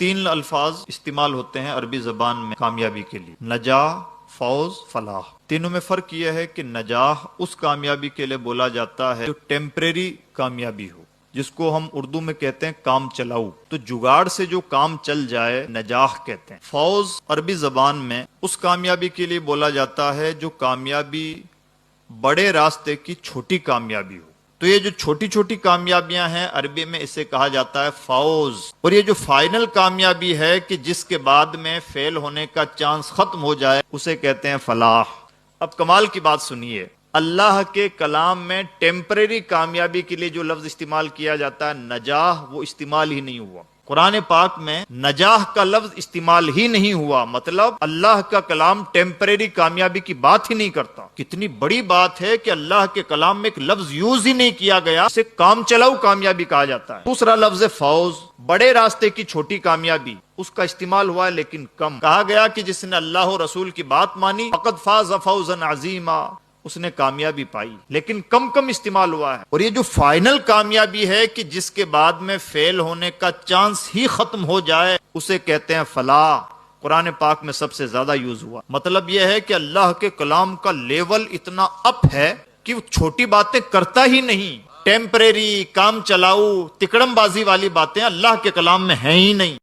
تین الفاظ استعمال ہوتے ہیں عربی زبان میں کامیابی کے لیے: نجاح، فوز، فلاح۔ تینوں میں فرق یہ ہے کہ نجاح اس کامیابی کے لیے بولا جاتا ہے جو ٹیمپریری کامیابی ہو، جس کو ہم اردو میں کہتے ہیں کام چلاؤ، تو جگاڑ سے جو کام چل جائے نجاح کہتے ہیں۔ فوز عربی زبان میں اس کامیابی کے لیے بولا جاتا ہے جو کامیابی بڑے راستے کی چھوٹی کامیابی ہو۔ تو یہ جو چھوٹی چھوٹی کامیابیاں ہیں عربی میں اسے کہا جاتا ہے فوز، اور یہ جو فائنل کامیابی ہے کہ جس کے بعد میں فیل ہونے کا چانس ختم ہو جائے اسے کہتے ہیں فلاح۔ اب کمال کی بات سنیے، اللہ کے کلام میں ٹیمپریری کامیابی کے لیے جو لفظ استعمال کیا جاتا ہے نجاح، وہ استعمال ہی نہیں ہوا۔ قرآن پاک میں نجاح کا لفظ استعمال ہی نہیں ہوا، مطلب اللہ کا کلام ٹیمپریری کامیابی کی بات ہی نہیں کرتا۔ کتنی بڑی بات ہے کہ اللہ کے کلام میں ایک لفظ یوز ہی نہیں کیا گیا، اسے کام چلاؤ کامیابی کہا جاتا ہے۔ دوسرا لفظ فوز، بڑے راستے کی چھوٹی کامیابی، اس کا استعمال ہوا ہے لیکن کم۔ کہا گیا کہ جس نے اللہ و رسول کی بات مانی فقد فاز فوزا عظیما، اس نے کامیابی پائی، لیکن کم استعمال ہوا ہے۔ اور یہ جو فائنل کامیابی ہے کہ جس کے بعد میں فیل ہونے کا چانس ہی ختم ہو جائے اسے کہتے ہیں فلاح، قرآن پاک میں سب سے زیادہ یوز ہوا۔ مطلب یہ ہے کہ اللہ کے کلام کا لیول اتنا اپ ہے کہ وہ چھوٹی باتیں کرتا ہی نہیں، ٹیمپریری کام چلاؤ تکڑم بازی والی باتیں اللہ کے کلام میں ہیں ہی نہیں۔